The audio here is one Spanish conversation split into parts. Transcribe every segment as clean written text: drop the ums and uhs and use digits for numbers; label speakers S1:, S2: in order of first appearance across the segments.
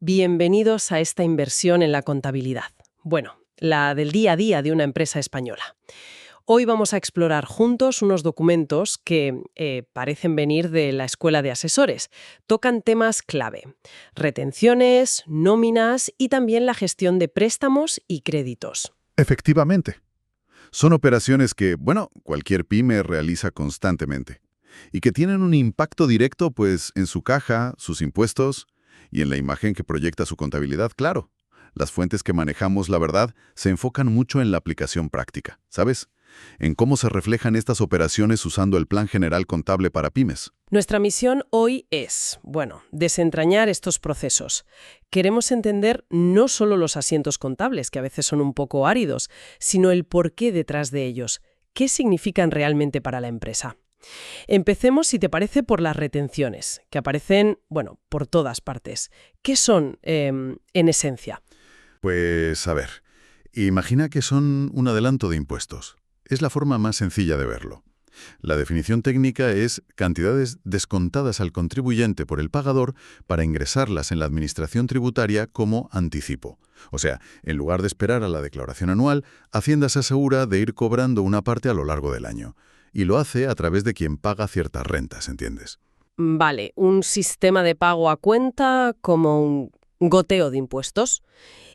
S1: Bienvenidos a esta inversión en la contabilidad. Bueno, la del día a día de una empresa española. Hoy vamos a explorar juntos unos documentos que parecen venir de la Escuela de Asesores. Tocan temas clave: retenciones, nóminas y también la gestión de préstamos y créditos.
S2: Efectivamente. Son operaciones que, bueno, cualquier pyme realiza constantemente y que tienen un impacto directo, pues, en su caja, sus impuestos y en la imagen que proyecta su contabilidad, claro. Las fuentes que manejamos, la verdad, se enfocan mucho en la aplicación práctica, ¿sabes? En cómo se reflejan estas operaciones usando el Plan General Contable para pymes.
S1: Nuestra misión hoy es, desentrañar estos procesos. Queremos entender no solo los asientos contables, que a veces son un poco áridos, sino el porqué detrás de ellos. ¿Qué significan realmente para la empresa? Empecemos, si te parece, por las retenciones, que aparecen, por todas partes. ¿Qué son, en esencia?
S2: Pues, a ver, imagina que son un adelanto de impuestos. Es la forma más sencilla de verlo. La definición técnica es cantidades descontadas al contribuyente por el pagador para ingresarlas en la administración tributaria como anticipo. O sea, en lugar de esperar a la declaración anual, Hacienda se asegura de ir cobrando una parte a lo largo del año. Y lo hace a través de quien paga ciertas rentas, ¿entiendes?
S1: Vale, un sistema de pago a cuenta como un goteo de impuestos.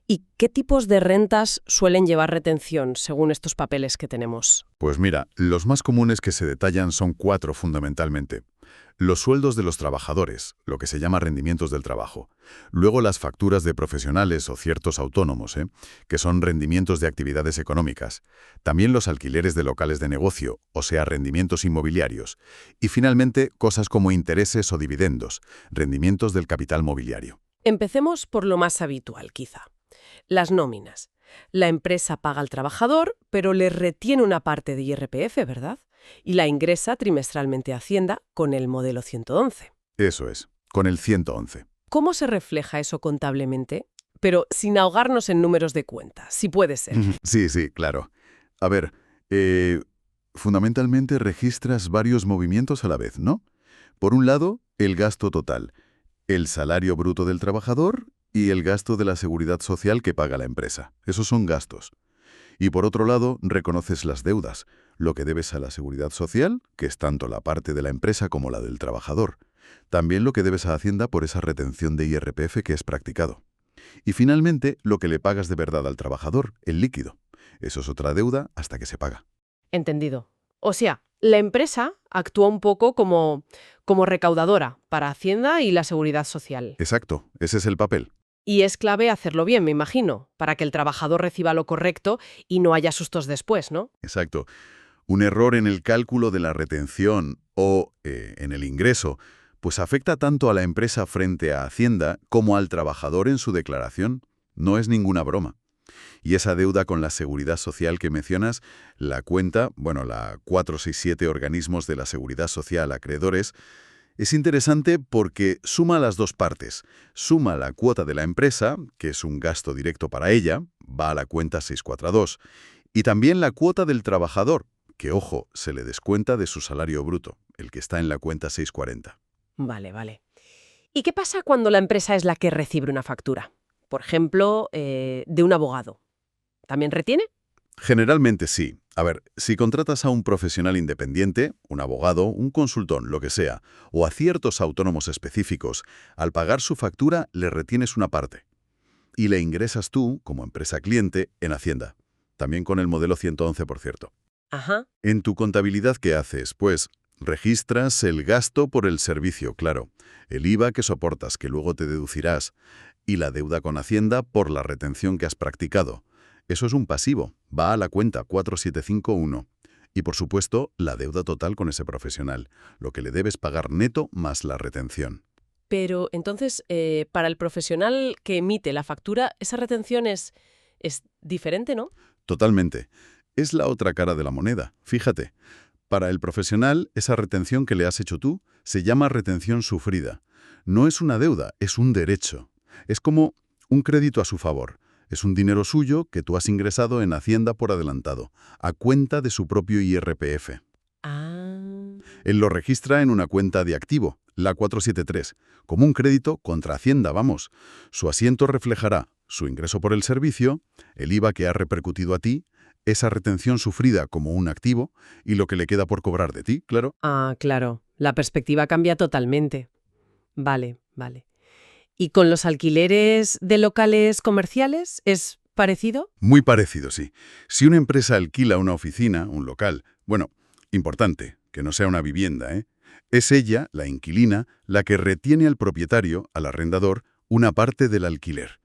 S1: ¿Y qué tipos de rentas suelen llevar retención según estos papeles que tenemos?
S2: Pues mira, los más comunes que se detallan son 4 fundamentalmente. Los sueldos de los trabajadores, lo que se llama rendimientos del trabajo. Luego las facturas de profesionales o ciertos autónomos, que son rendimientos de actividades económicas. También los alquileres de locales de negocio, o sea, rendimientos inmobiliarios. Y finalmente, cosas como intereses o dividendos, rendimientos del capital mobiliario.
S1: Empecemos por lo más habitual, quizá. Las nóminas. La empresa paga al trabajador, pero le retiene una parte de IRPF, ¿verdad? Y la ingresa trimestralmente a Hacienda con el modelo 111.
S2: Eso es, con el 111.
S1: ¿Cómo se refleja eso contablemente? Pero sin ahogarnos en números de cuenta, si puede ser.
S2: Sí, claro. A ver, fundamentalmente registras varios movimientos a la vez, ¿no? Por un lado, el gasto total, el salario bruto del trabajador y el gasto de la seguridad social que paga la empresa. Esos son gastos. Y por otro lado, reconoces las deudas, lo que debes a la seguridad social, que es tanto la parte de la empresa como la del trabajador. También lo que debes a Hacienda por esa retención de IRPF que es practicado. Y finalmente, lo que le pagas de verdad al trabajador, el líquido. Eso es otra deuda hasta que se paga.
S1: Entendido. O sea, la empresa actúa un poco como recaudadora para Hacienda y la Seguridad Social.
S2: Exacto, ese es el papel.
S1: Y es clave hacerlo bien, me imagino, para que el trabajador reciba lo correcto y no haya sustos después, ¿no?
S2: Exacto. Un error en el cálculo de la retención o en el ingreso, pues afecta tanto a la empresa frente a Hacienda como al trabajador en su declaración. No es ninguna broma. Y esa deuda con la seguridad social que mencionas, la cuenta, la 467 organismos de la seguridad social acreedores, es interesante porque suma las dos partes. Suma la cuota de la empresa, que es un gasto directo para ella, va a la cuenta 642, y también la cuota del trabajador, que, ojo, se le descuenta de su salario bruto, el que está en la cuenta 640.
S1: Vale. ¿Y qué pasa cuando la empresa es la que recibe una factura? Por ejemplo, de un abogado. ¿También retiene?
S2: Generalmente sí. A ver, si contratas a un profesional independiente, un abogado, un consultor, lo que sea, o a ciertos autónomos específicos, al pagar su factura le retienes una parte. Y le ingresas tú, como empresa cliente, en Hacienda. También con el modelo 111, por cierto.
S1: Ajá.
S2: En tu contabilidad, ¿qué haces? Pues registras el gasto por el servicio, claro, el IVA que soportas, que luego te deducirás, y la deuda con Hacienda por la retención que has practicado. Eso es un pasivo, va a la cuenta 4751. Y por supuesto, la deuda total con ese profesional, lo que le debes pagar neto más la retención.
S1: Pero entonces, para el profesional que emite la factura, esa retención es diferente, ¿no?
S2: Totalmente. Es la otra cara de la moneda. Fíjate, para el profesional, esa retención que le has hecho tú se llama retención sufrida. No es una deuda, es un derecho. Es como un crédito a su favor. Es un dinero suyo que tú has ingresado en Hacienda por adelantado, a cuenta de su propio IRPF.
S1: Ah.
S2: Él lo registra en una cuenta de activo, la 473, como un crédito contra Hacienda, vamos. Su asiento reflejará su ingreso por el servicio, el IVA que ha repercutido a ti, esa retención sufrida como un activo y lo que le queda por cobrar de ti, claro.
S1: Ah, claro. La perspectiva cambia totalmente. Vale, vale. ¿Y con los alquileres de locales comerciales es parecido?
S2: Muy parecido, sí. Si una empresa alquila una oficina, un local, bueno, importante, que no sea una vivienda, ¿eh? Es ella, la inquilina, la que retiene al propietario, al arrendador, una parte del alquiler.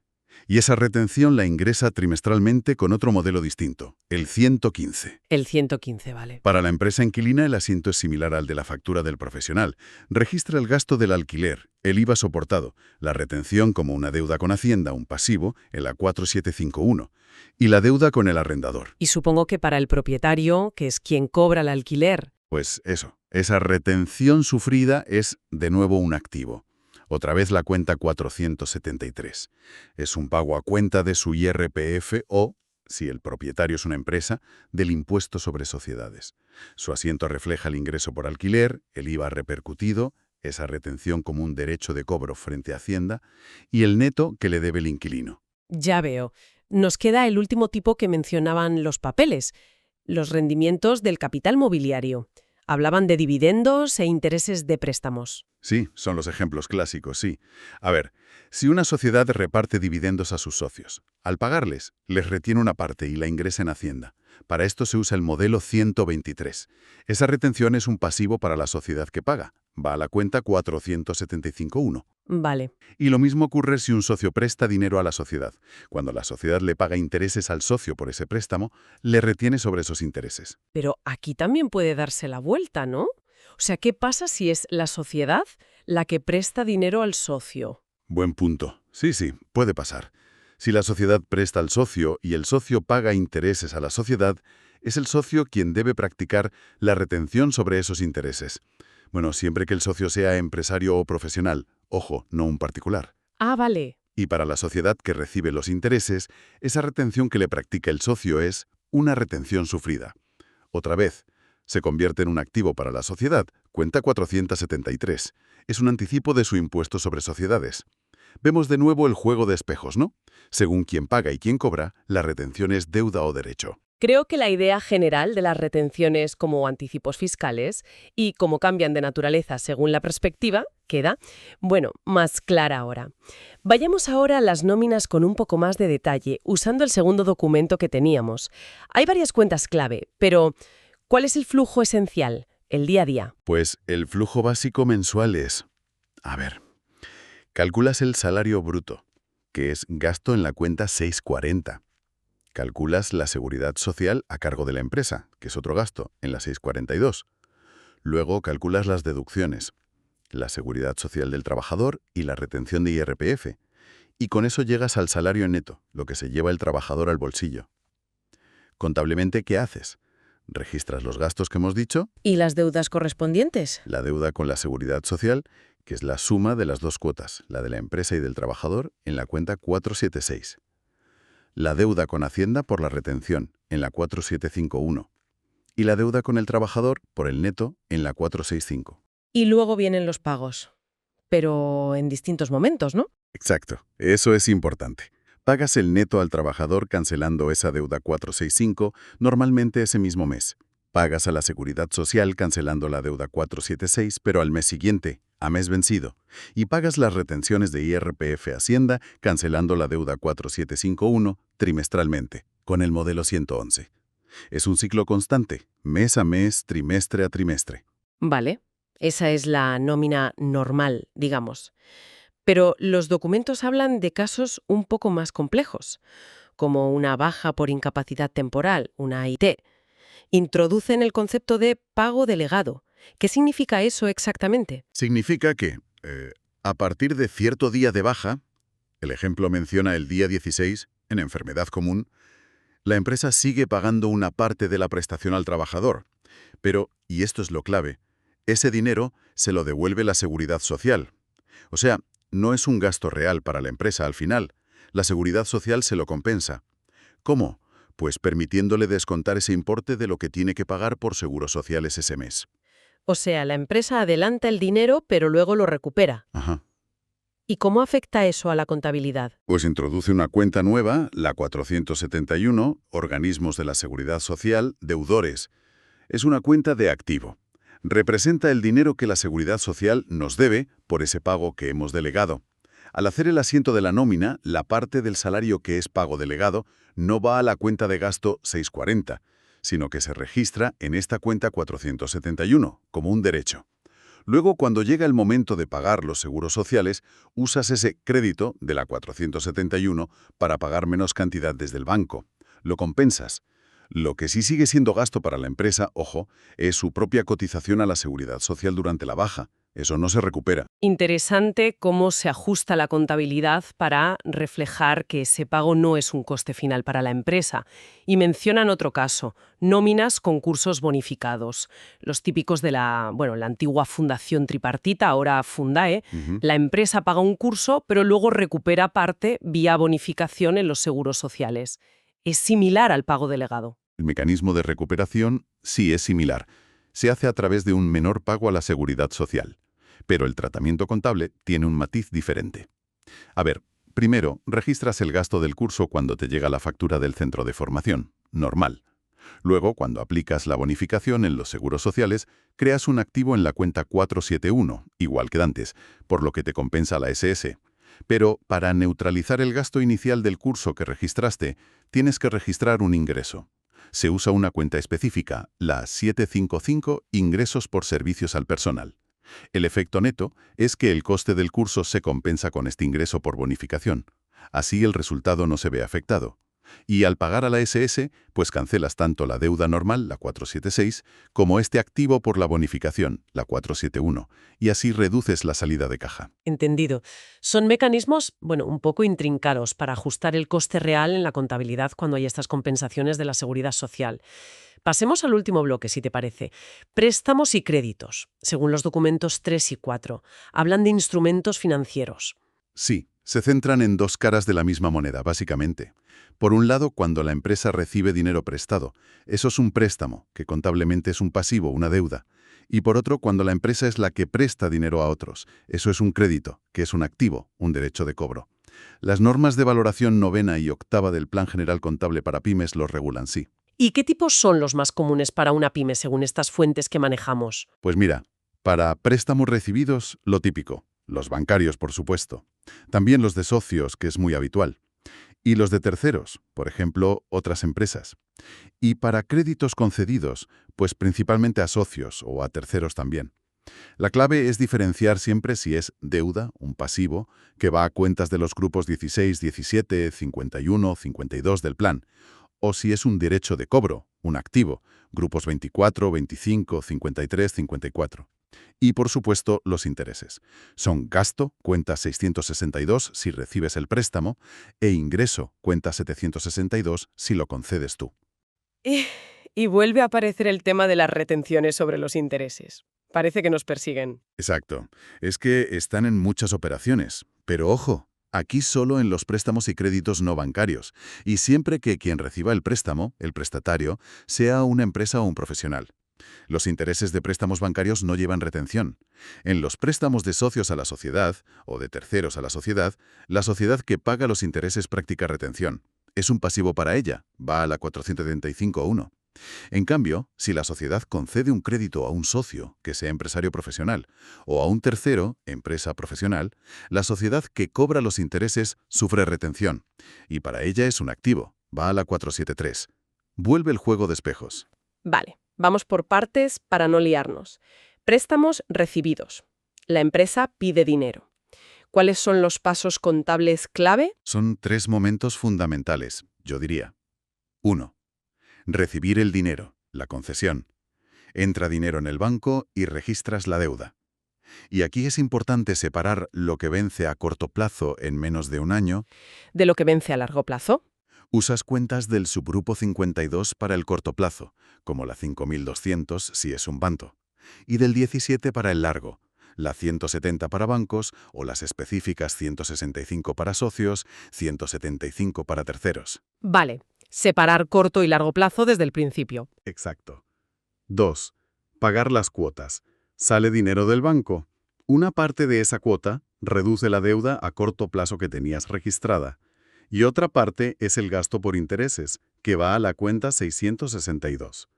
S2: Y esa retención la ingresa trimestralmente con otro modelo distinto, el 115.
S1: El 115, vale.
S2: Para la empresa inquilina, el asiento es similar al de la factura del profesional. Registra el gasto del alquiler, el IVA soportado, la retención como una deuda con Hacienda, un pasivo, en la 4751, y la deuda con el arrendador.
S1: Y supongo que para el propietario, que es quien cobra el alquiler.
S2: Pues eso, esa retención sufrida es de nuevo un activo. Otra vez la cuenta 473. Es un pago a cuenta de su IRPF o, si el propietario es una empresa, del impuesto sobre sociedades. Su asiento refleja el ingreso por alquiler, el IVA repercutido, esa retención como un derecho de cobro frente a Hacienda, y el neto que le debe el inquilino.
S1: Ya veo. Nos queda el último tipo que mencionaban los papeles, los rendimientos del capital mobiliario. Hablaban de dividendos e intereses de préstamos.
S2: Sí, son los ejemplos clásicos, sí. A ver, si una sociedad reparte dividendos a sus socios, al pagarles, les retiene una parte y la ingresa en Hacienda. Para esto se usa el modelo 123. Esa retención es un pasivo para la sociedad que paga. Va a la cuenta 475.1.
S1: Vale.
S2: Y lo mismo ocurre si un socio presta dinero a la sociedad. Cuando la sociedad le paga intereses al socio por ese préstamo, le retiene sobre esos intereses.
S1: Pero aquí también puede darse la vuelta, ¿no? O sea, ¿qué pasa si es la sociedad la que presta dinero al socio?
S2: Buen punto. Sí, puede pasar. Si la sociedad presta al socio y el socio paga intereses a la sociedad, es el socio quien debe practicar la retención sobre esos intereses. Bueno, siempre que el socio sea empresario o profesional, ojo, no un particular.
S1: Ah, vale.
S2: Y para la sociedad que recibe los intereses, esa retención que le practica el socio es una retención sufrida. Otra vez, se convierte en un activo para la sociedad, cuenta 473. Es un anticipo de su impuesto sobre sociedades. Vemos de nuevo el juego de espejos, ¿no? Según quien paga y quien cobra, la retención es deuda o derecho.
S1: Creo que la idea general de las retenciones como anticipos fiscales y cómo cambian de naturaleza según la perspectiva queda, bueno, más clara ahora. Vayamos ahora a las nóminas con un poco más de detalle, usando el segundo documento que teníamos. Hay varias cuentas clave, pero ¿cuál es el flujo esencial, el día a día?
S2: Pues el flujo básico mensual es... A ver, calculas el salario bruto, que es gasto en la cuenta 640. Calculas la seguridad social a cargo de la empresa, que es otro gasto, en la 642. Luego calculas las deducciones, la seguridad social del trabajador y la retención de IRPF. Y con eso llegas al salario neto, lo que se lleva el trabajador al bolsillo. Contablemente, ¿qué haces? Registras los gastos que hemos dicho.
S1: ¿Y las deudas correspondientes?
S2: La deuda con la seguridad social, que es la suma de las dos cuotas, la de la empresa y del trabajador, en la cuenta 476. La deuda con Hacienda por la retención, en la 4751. Y la deuda con el trabajador por el neto, en la 465.
S1: Y luego vienen los pagos, pero en distintos momentos, ¿no?
S2: Exacto, eso es importante. Pagas el neto al trabajador cancelando esa deuda 465, normalmente ese mismo mes. Pagas a la Seguridad Social cancelando la deuda 476, pero al mes siguiente, a mes vencido. Y pagas las retenciones de IRPF Hacienda cancelando la deuda 4751 trimestralmente, con el modelo 111. Es un ciclo constante, mes a mes, trimestre a trimestre.
S1: Vale, esa es la nómina normal, digamos. Pero los documentos hablan de casos un poco más complejos, como una baja por incapacidad temporal, una AIT. Introducen el concepto de pago delegado. ¿Qué significa eso exactamente?
S2: Significa que, a partir de cierto día de baja, el ejemplo menciona el día 16, en enfermedad común, la empresa sigue pagando una parte de la prestación al trabajador. Pero, y esto es lo clave, ese dinero se lo devuelve la Seguridad Social. O sea, no es un gasto real para la empresa al final. La Seguridad Social se lo compensa. ¿Cómo? Pues permitiéndole descontar ese importe de lo que tiene que pagar por seguros sociales ese mes.
S1: O sea, la empresa adelanta el dinero, pero luego lo recupera.
S2: Ajá.
S1: ¿Y cómo afecta eso a la contabilidad?
S2: Pues introduce una cuenta nueva, la 471, Organismos de la Seguridad Social, deudores. Es una cuenta de activo. Representa el dinero que la Seguridad Social nos debe por ese pago que hemos delegado. Al hacer el asiento de la nómina, la parte del salario que es pago delegado no va a la cuenta de gasto 640, sino que se registra en esta cuenta 471 como un derecho. Luego, cuando llega el momento de pagar los seguros sociales, usas ese crédito de la 471 para pagar menos cantidad desde el banco. Lo compensas. Lo que sí sigue siendo gasto para la empresa, ojo, es su propia cotización a la seguridad social durante la baja. Eso no se recupera.
S1: Interesante cómo se ajusta la contabilidad para reflejar que ese pago no es un coste final para la empresa. Y mencionan otro caso, nóminas con cursos bonificados. Los típicos de la antigua Fundación Tripartita, ahora Fundae.
S2: Ujú.
S1: La empresa paga un curso, pero luego recupera parte vía bonificación en los seguros sociales. Es similar al pago delegado.
S2: El mecanismo de recuperación sí es similar. Se hace a través de un menor pago a la seguridad social. Pero el tratamiento contable tiene un matiz diferente. A ver, primero, registras el gasto del curso cuando te llega la factura del centro de formación. Normal. Luego, cuando aplicas la bonificación en los seguros sociales, creas un activo en la cuenta 471, igual que antes, por lo que te compensa la SS. Pero para neutralizar el gasto inicial del curso que registraste, tienes que registrar un ingreso. Se usa una cuenta específica, la 755 Ingresos por servicios al personal. El efecto neto es que el coste del curso se compensa con este ingreso por bonificación. Así el resultado no se ve afectado. Y al pagar a la SS, pues cancelas tanto la deuda normal, la 476, como este activo por la bonificación, la 471, y así reduces la salida de caja.
S1: Entendido. Son mecanismos, un poco intrincados para ajustar el coste real en la contabilidad cuando hay estas compensaciones de la seguridad social. Pasemos al último bloque, si te parece. Préstamos y créditos. Según los documentos 3 y 4, hablan de instrumentos financieros.
S2: Sí, se centran en dos caras de la misma moneda, básicamente. Por un lado, cuando la empresa recibe dinero prestado, eso es un préstamo, que contablemente es un pasivo, una deuda. Y por otro, cuando la empresa es la que presta dinero a otros, eso es un crédito, que es un activo, un derecho de cobro. Las normas de valoración 9ª y 8ª del Plan General Contable para Pymes los regulan, sí.
S1: ¿Y qué tipos son los más comunes para una pyme según estas fuentes que manejamos?
S2: Pues mira, para préstamos recibidos, lo típico. Los bancarios, por supuesto. También los de socios, que es muy habitual. Y los de terceros, por ejemplo, otras empresas. Y para créditos concedidos, pues principalmente a socios o a terceros también. La clave es diferenciar siempre si es deuda, un pasivo, que va a cuentas de los grupos 16, 17, 51, 52 del plan, o si es un derecho de cobro, un activo, grupos 24, 25, 53, 54. Y, por supuesto, los intereses. Son gasto, cuenta 662 si recibes el préstamo, e ingreso, cuenta 762 si lo concedes tú.
S1: Y vuelve a aparecer el tema de las retenciones sobre los intereses. Parece que nos persiguen.
S2: Exacto. Es que están en muchas operaciones. Pero ojo, aquí solo en los préstamos y créditos no bancarios, y siempre que quien reciba el préstamo, el prestatario, sea una empresa o un profesional. Los intereses de préstamos bancarios no llevan retención. En los préstamos de socios a la sociedad, o de terceros a la sociedad que paga los intereses practica retención. Es un pasivo para ella, va a la 475.1. En cambio, si la sociedad concede un crédito a un socio, que sea empresario profesional, o a un tercero, empresa profesional, la sociedad que cobra los intereses sufre retención, y para ella es un activo, va a la 473. Vuelve el juego de espejos.
S1: Vale, vamos por partes para no liarnos. Préstamos recibidos. La empresa pide dinero. ¿Cuáles son los pasos contables clave?
S2: Son tres momentos fundamentales, yo diría. 1. Recibir el dinero, la concesión. Entra dinero en el banco y registras la deuda. Y aquí es importante separar lo que vence a corto plazo en menos de un año.
S1: ¿De lo que vence a largo plazo?
S2: Usas cuentas del subgrupo 52 para el corto plazo, como la 5200 si es un banco, y del 17 para el largo, la 170 para bancos o las específicas 165 para socios, 175 para terceros.
S1: Vale, separar corto y largo plazo desde el principio.
S2: Exacto. 2. Pagar las cuotas.
S3: Sale dinero del banco. Una parte de esa cuota reduce la deuda a corto plazo que tenías registrada. Y otra parte es el gasto por intereses, que va a la cuenta 662.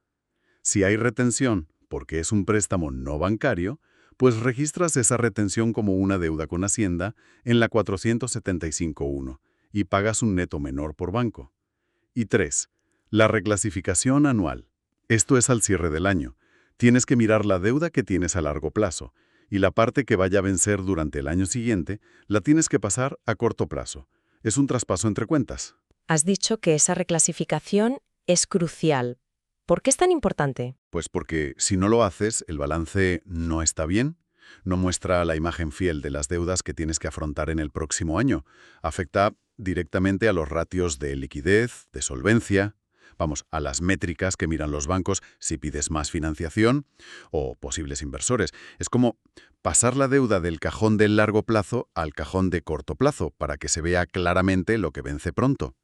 S3: Si hay retención, porque es un préstamo no bancario, pues registras esa retención como una deuda con Hacienda en la 475.1 y pagas un neto menor por banco. Y 3. La reclasificación anual. Esto es al cierre del año. Tienes que mirar la deuda que tienes a largo plazo, y la parte que vaya a vencer durante el año siguiente la tienes que pasar a corto plazo. Es un traspaso entre cuentas.
S4: Has dicho que esa reclasificación es crucial. ¿Por qué es tan importante?
S2: Pues porque si no lo haces, el balance no está bien, no muestra la imagen fiel de las deudas que tienes que afrontar en el próximo año. Afecta directamente a los ratios de liquidez, de solvencia, vamos, a las métricas que miran los bancos si pides más financiación o posibles inversores. Es como pasar la deuda del cajón del largo plazo al cajón de corto plazo para que se vea claramente lo que vence pronto.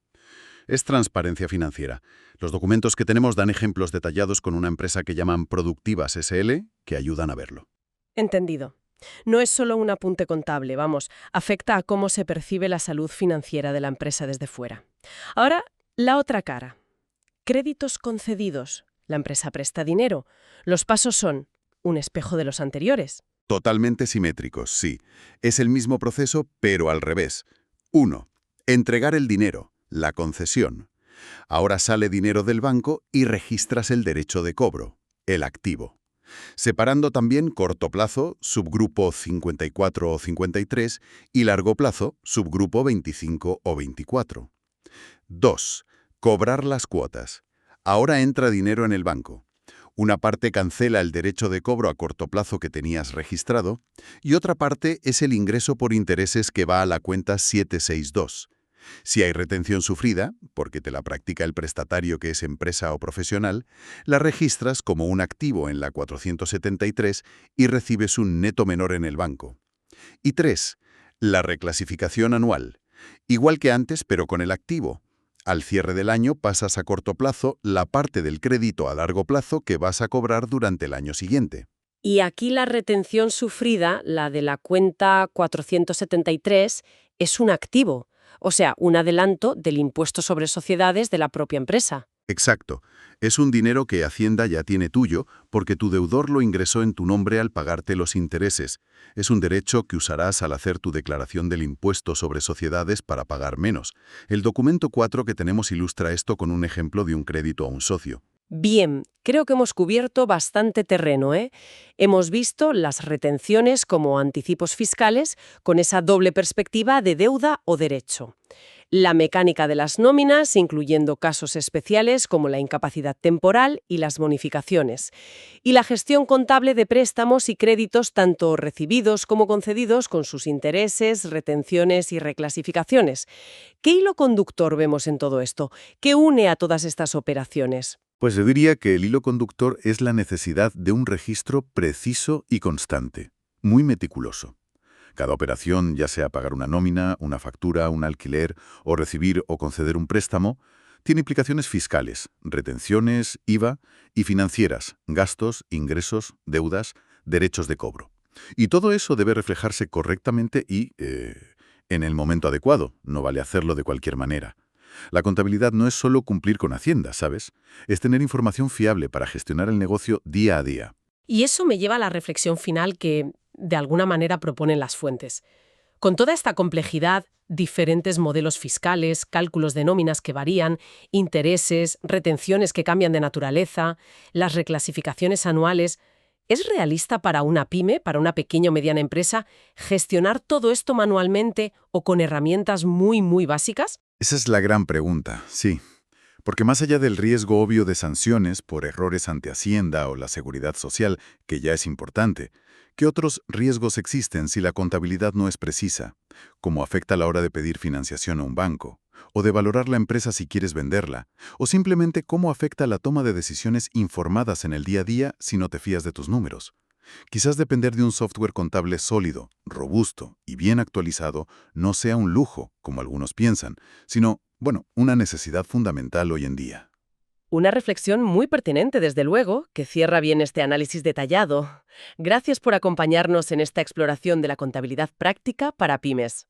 S2: Es transparencia financiera. Los documentos que tenemos dan ejemplos detallados con una empresa que llaman Productivas SL, que ayudan a verlo.
S1: Entendido. No es solo un apunte contable, vamos, afecta a cómo se percibe la salud financiera de la empresa desde fuera. Ahora, la otra cara. Créditos concedidos. La empresa presta dinero. Los pasos son un espejo de los anteriores.
S2: Totalmente simétricos, sí. Es el mismo proceso, pero al revés. 1. Entregar el dinero, la concesión. Ahora sale dinero del banco y registras el derecho de cobro, el activo. Separando también corto plazo, subgrupo 54 o 53, y largo plazo, subgrupo 25 o 24. 2. Cobrar las cuotas. Ahora entra dinero en el banco. Una parte cancela el derecho de cobro a corto plazo que tenías registrado y otra parte es el ingreso por intereses que va a la cuenta 762. Si hay retención sufrida, porque te la practica el prestatario que es empresa o profesional, la registras como un activo en la 473 y recibes un neto menor en el banco. Y 3. La reclasificación anual. Igual que antes, pero con el activo. Al cierre del año pasas a corto plazo la parte del crédito a largo plazo que vas a cobrar durante el año siguiente.
S1: Y aquí la retención sufrida, la de la cuenta 473, es un activo, o sea, un adelanto del impuesto sobre sociedades de la propia empresa.
S2: Exacto. Es un dinero que Hacienda ya tiene tuyo porque tu deudor lo ingresó en tu nombre al pagarte los intereses. Es un derecho que usarás al hacer tu declaración del impuesto sobre sociedades para pagar menos. El documento 4 que tenemos ilustra esto con un ejemplo de un crédito a un socio.
S1: Bien, creo que hemos cubierto bastante terreno, ¿eh? Hemos visto las retenciones como anticipos fiscales con esa doble perspectiva de deuda o derecho. La mecánica de las nóminas, incluyendo casos especiales como la incapacidad temporal y las bonificaciones. Y la gestión contable de préstamos y créditos tanto recibidos como concedidos con sus intereses, retenciones y reclasificaciones. ¿Qué hilo conductor vemos en todo esto? ¿Qué une a todas estas operaciones?
S2: Pues yo diría que el hilo conductor es la necesidad de un registro preciso y constante, muy meticuloso. Cada operación, ya sea pagar una nómina, una factura, un alquiler o recibir o conceder un préstamo, tiene implicaciones fiscales, retenciones, IVA y financieras, gastos, ingresos, deudas, derechos de cobro. Y todo eso debe reflejarse correctamente y en el momento adecuado, no vale hacerlo de cualquier manera. La contabilidad no es solo cumplir con Hacienda, ¿sabes? Es tener información fiable para gestionar el negocio día a día.
S1: Y eso me lleva a la reflexión final que, de alguna manera, proponen las fuentes. Con toda esta complejidad, diferentes modelos fiscales, cálculos de nóminas que varían, intereses, retenciones que cambian de naturaleza, las reclasificaciones anuales, ¿es realista para una pyme, para una pequeña o mediana empresa, gestionar todo esto manualmente o con herramientas muy básicas?
S2: Esa es la gran pregunta, sí. Porque más allá del riesgo obvio de sanciones por errores ante Hacienda o la seguridad social, que ya es importante, ¿qué otros riesgos existen si la contabilidad no es precisa? ¿Cómo afecta a la hora de pedir financiación a un banco? ¿O de valorar la empresa si quieres venderla? ¿O simplemente cómo afecta la toma de decisiones informadas en el día a día si no te fías de tus números? Quizás depender de un software contable sólido, robusto y bien actualizado no sea un lujo, como algunos piensan, sino, una necesidad fundamental hoy en día.
S1: Una reflexión muy pertinente, desde luego, que cierra bien este análisis detallado. Gracias por acompañarnos en esta exploración de la contabilidad práctica para pymes.